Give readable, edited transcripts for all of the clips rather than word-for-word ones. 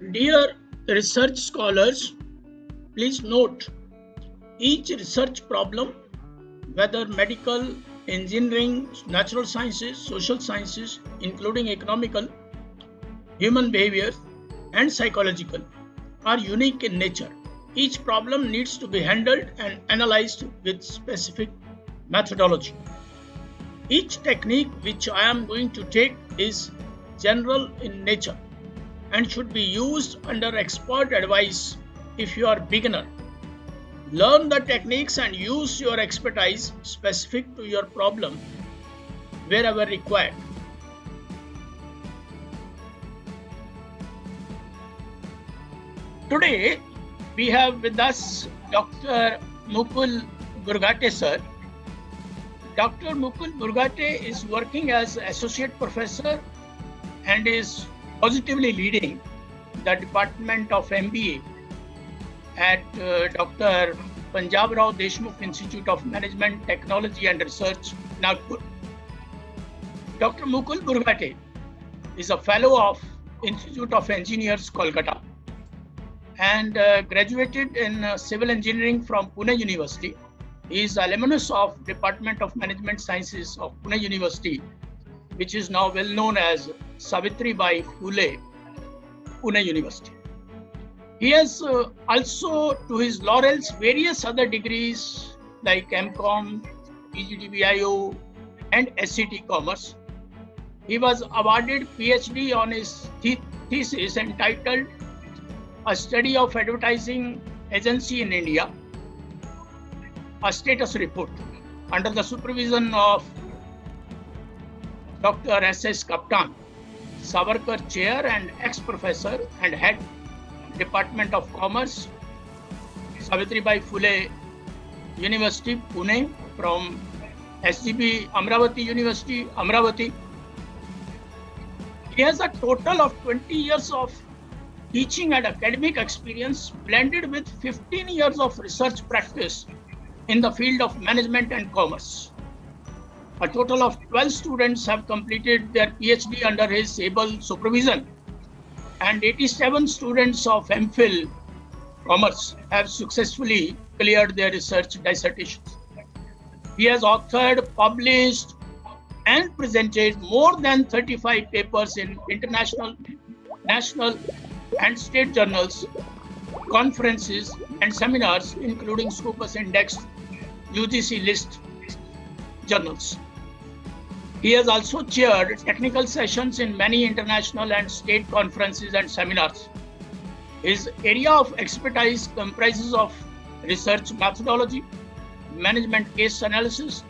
Dear research scholars, please note each research problem, whether medical, engineering, natural sciences, social sciences, including economical, human behavior, and psychological, are unique in nature. Each problem needs to be handled and analyzed with specific methodology. Each technique which I am going to take is general in nature and should be used under expert advice if you are beginner. Learn the techniques and use your expertise specific to your problem wherever required. Today, we have with us Dr. Mukul Burgate sir. Dr. Mukul Burgate is working as Associate Professor and is positively leading the Department of MBA at Dr. Punjab Rao Deshmukh Institute of Management, Technology and Research, Nagpur. Dr. Mukul Burgate is a Fellow of Institute of Engineers, Kolkata, and graduated in Civil Engineering from Pune University. He is alumnus of Department of Management Sciences of Pune University, which is now well known as Savitribai Phule, Pune University. He has also, to his laurels, various other degrees like MCom, PGDBIO, and SCT Commerce. He was awarded PhD on his thesis entitled A Study of Advertising Agency in India, a status report, under the supervision of Dr. S.S. Kaptan, Savarkar Chair and ex-professor and head Department of Commerce, Savitribai Phule University, Pune, from SGB Amravati University, Amravati. He has a total of 20 years of teaching and academic experience blended with 15 years of research practice in the field of management and commerce. A total of 12 students have completed their PhD under his able supervision, and 87 students of MPhil Commerce have successfully cleared their research dissertations. He has authored, published, and presented more than 35 papers in international, national, and state journals, conferences, and seminars, including Scopus indexed UGC list journals. He has also chaired technical sessions in many international and state conferences and seminars. His area of expertise comprises of research methodology, management case analysis,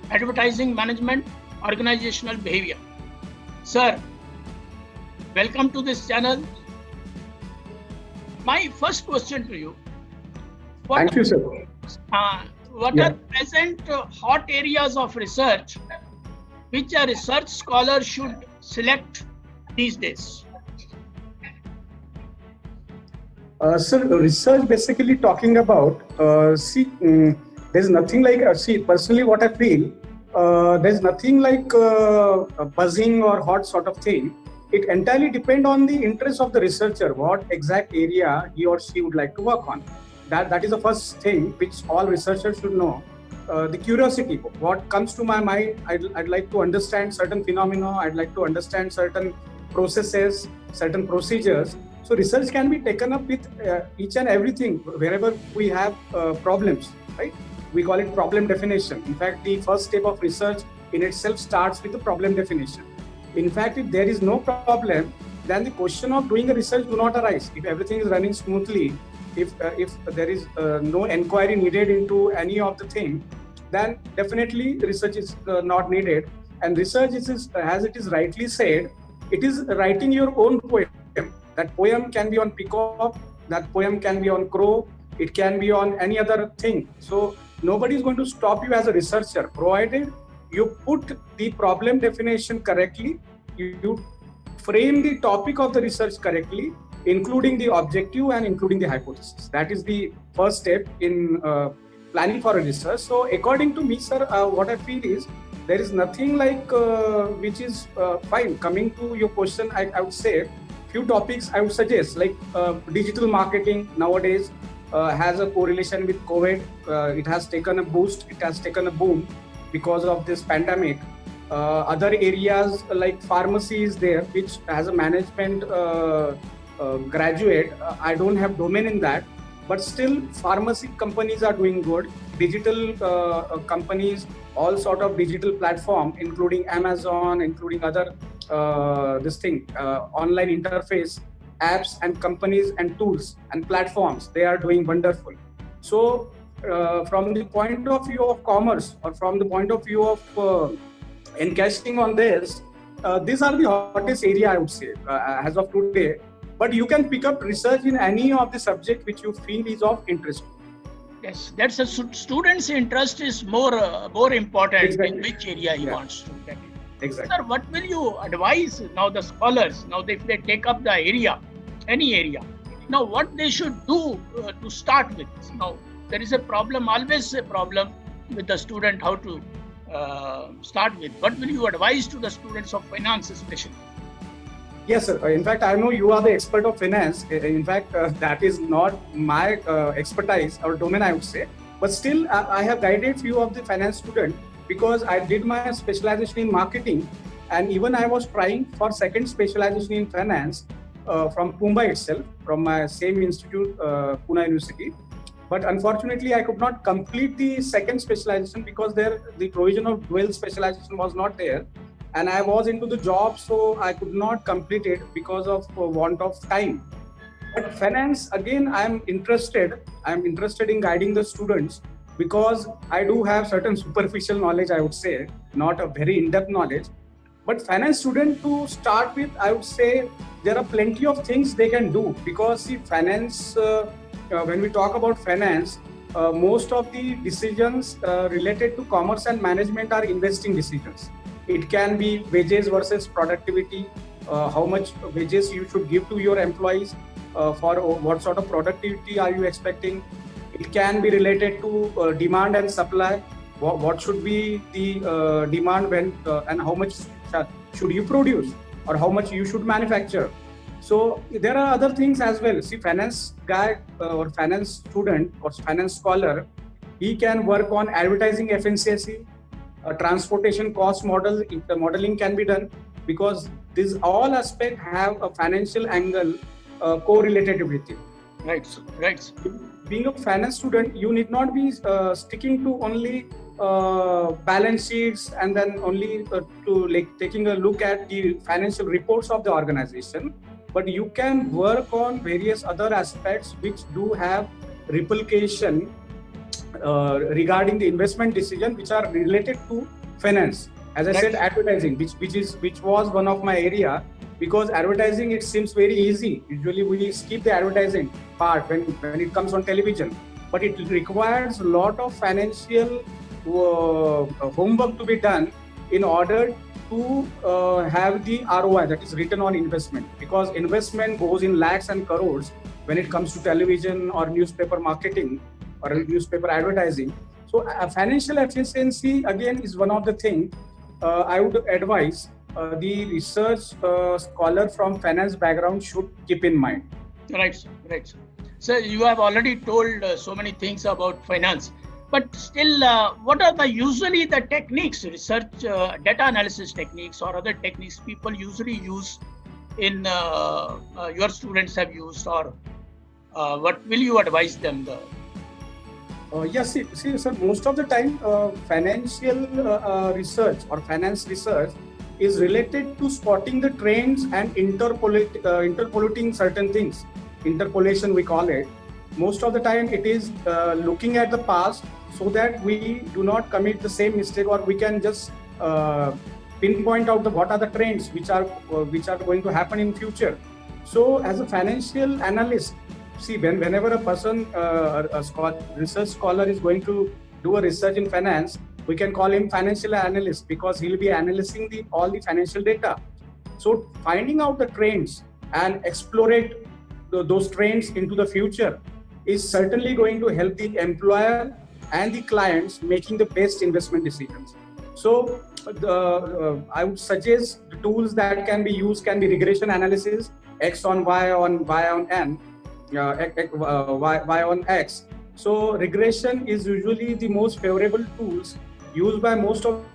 advertising management, organizational behavior. Sir, welcome to this channel. My first question to you. Thank you, sir. What are present hot areas of research which a research scholar should select these days? Sir, research basically talking about, there's nothing like, personally what I feel, there's nothing like a buzzing or hot sort of thing. It entirely depends on the interest of the researcher, what exact area he or she would like to work on. That is the first thing which all researchers should know. The curiosity, what comes to my mind, I'd like to understand certain phenomena, I'd like to understand certain processes, certain procedures. So research can be taken up with each and everything, wherever we have problems, right? We call it problem definition. In fact, the first step of research in itself starts with the problem definition. In fact, if there is no problem, then the question of doing a research do not arise. If everything is running smoothly, if there is no inquiry needed into any of the thing, then definitely research is not needed. And research is, as it is rightly said, it is writing your own poem. That poem can be on peacock, that poem can be on crow, it can be on any other thing. So nobody is going to stop you as a researcher, provided you put the problem definition correctly, you frame the topic of the research correctly, including the objective and including the hypothesis. That is the first step in planning for a research. So according to me, sir, what I feel is there is nothing like which is fine. Coming to your question, I would say few topics I would suggest, like digital marketing nowadays has a correlation with COVID. It has taken a boost, it has taken a boom because of this pandemic. Other areas like pharmacy is there, which as a management graduate, I don't have domain in that, but still pharmacy companies are doing good. Digital companies, all sort of digital platform, including Amazon, including other online interface apps and companies and tools and platforms, they are doing wonderful. So from the point of view of commerce, or from the point of view of encashing on this, these are the hottest area, I would say, as of today. But you can pick up research in any of the subject which you feel is of interest. Yes, that's a student's interest is more important. Exactly. In which area he wants to get it. Exactly. Sir, what will you advise now the scholars, now if they take up the area, any area, now what they should do to start with? Now there is a problem, always a problem with the student, how to start with. What will you advise to the students of finance especially? Yes, sir. In fact, I know you are the expert of finance. In fact, that is not my expertise or domain, I would say. But still, I have guided few of the finance students because I did my specialization in marketing, and even I was trying for second specialization in finance from Mumbai itself, from my same institute, Pune University. But unfortunately, I could not complete the second specialization because the provision of dual specialization was not there. And I was into the job, so I could not complete it because of want of time. But finance, again, I'm interested in guiding the students because I do have certain superficial knowledge, I would say, not a very in-depth knowledge. But finance student, to start with, I would say there are plenty of things they can do, because see, finance, when we talk about finance, most of the decisions related to commerce and management are investing decisions. It can be wages versus productivity, how much wages you should give to your employees, for what sort of productivity are you expecting. It can be related to demand and supply. What should be the demand when and how much should you produce, or how much you should manufacture. So there are other things as well. See, finance guy or finance student or finance scholar, he can work on advertising efficiency, transportation cost model. The modeling can be done, because these all aspects have a financial angle correlated with it. Right. Being a finance student, you need not be sticking to only balance sheets and then only to like taking a look at the financial reports of the organization, but you can work on various other aspects which do have replication regarding the investment decision, which are related to finance. As I said, advertising, which was one of my area, because advertising, it seems very easy. Usually we skip the advertising part when it comes on television, but it requires a lot of financial homework to be done in order to have the ROI, that is return on investment, because investment goes in lakhs and crores when it comes to television or newspaper marketing or newspaper advertising. So financial efficiency, again, is one of the things I would advise the research scholar from finance background should keep in mind. Right. So you have already told so many things about finance, but still, what are usually the techniques, research, data analysis techniques or other techniques people usually use in your students have used, or what will you advise them? Yes, see, sir, most of the time financial research or finance research is related to spotting the trends and interpolating certain things. Interpolation, we call it. Most of the time it is looking at the past so that we do not commit the same mistake, or we can just pinpoint out what are the trends which are going to happen in future. So as a financial analyst, see, whenever a person, research scholar is going to do a research in finance, we can call him financial analyst, because he'll be analyzing all the financial data. So finding out the trends and explore those trends into the future is certainly going to help the employer and the clients making the best investment decisions. So I would suggest the tools that can be used can be regression analysis, x on y on n, y on x. So regression is usually the most favorable tools used by most of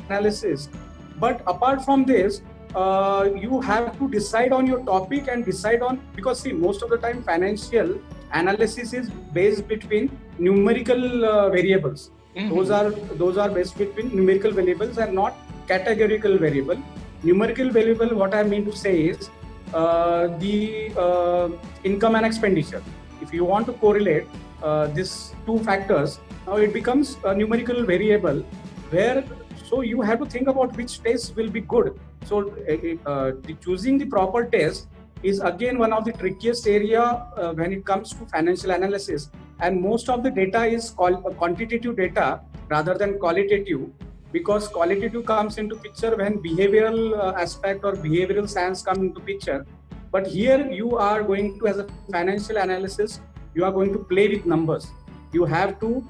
analysis. But apart from this, you have to decide on your topic and decide on, because see, most of the time financial analysis is based between numerical variables. Those are based between numerical variables and not categorical variable. Numerical variable, what I mean to say is the income and expenditure. If you want to correlate these two factors, now it becomes a numerical variable where, so you have to think about which test will be good. So choosing the proper test is again one of the trickiest area when it comes to financial analysis. And most of the data is quantitative data rather than qualitative, because qualitative comes into picture when behavioral aspect or behavioral science come into picture. But here you are going to, as a financial analysis, you are going to play with numbers. You have to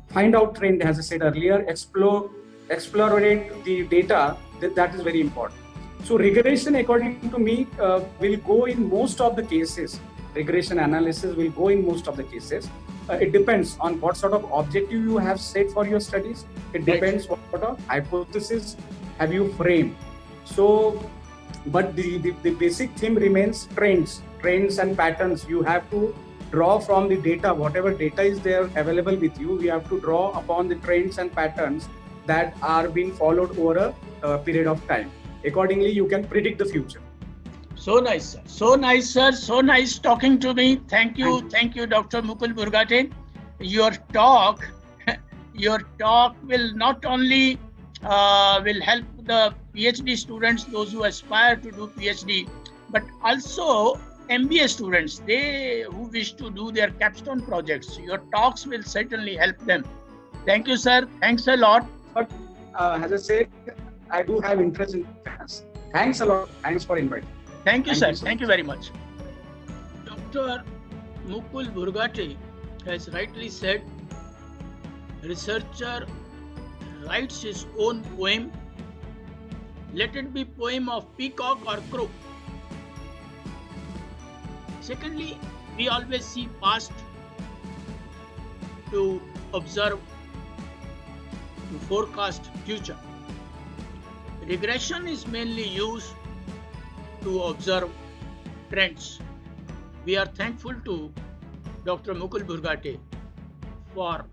find out trend, as I said earlier, explore the data. That is very important. So regression, according to me, will go in most of the cases. Regression analysis will go in most of the cases. It depends on what sort of objective you have set for your studies. It depends what sort of hypothesis have you framed. So, but the basic theme remains trends and patterns. You have to draw from the data, whatever data is there available with you. You have to draw upon the trends and patterns that are being followed over a period of time. Accordingly, you can predict the future. So nice, sir. So nice, sir. So nice talking to me. Thank you, Dr. Mukul Burgate. Your talk will not only will help the PhD students, those who aspire to do PhD, but also MBA students, they who wish to do their capstone projects. Your talks will certainly help them. Thank you, sir. Thanks a lot. But as I said, I do have interest in finance. Thanks a lot. Thanks for inviting. Thank you, sir. Thank you very much. Dr. Mukul Burgate has rightly said, researcher writes his own poem. Let it be poem of peacock or crow. Secondly, we always see past to observe, to forecast future. Regression is mainly used to observe trends. We are thankful to Dr. Mukul Burgate for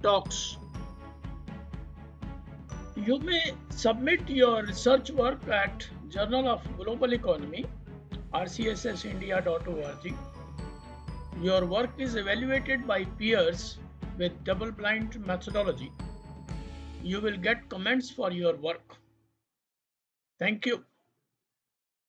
talks. You may submit your research work at Journal of Global Economy, rcssindia.org. Your work is evaluated by peers with double-blind methodology. You will get comments for your work. Thank you.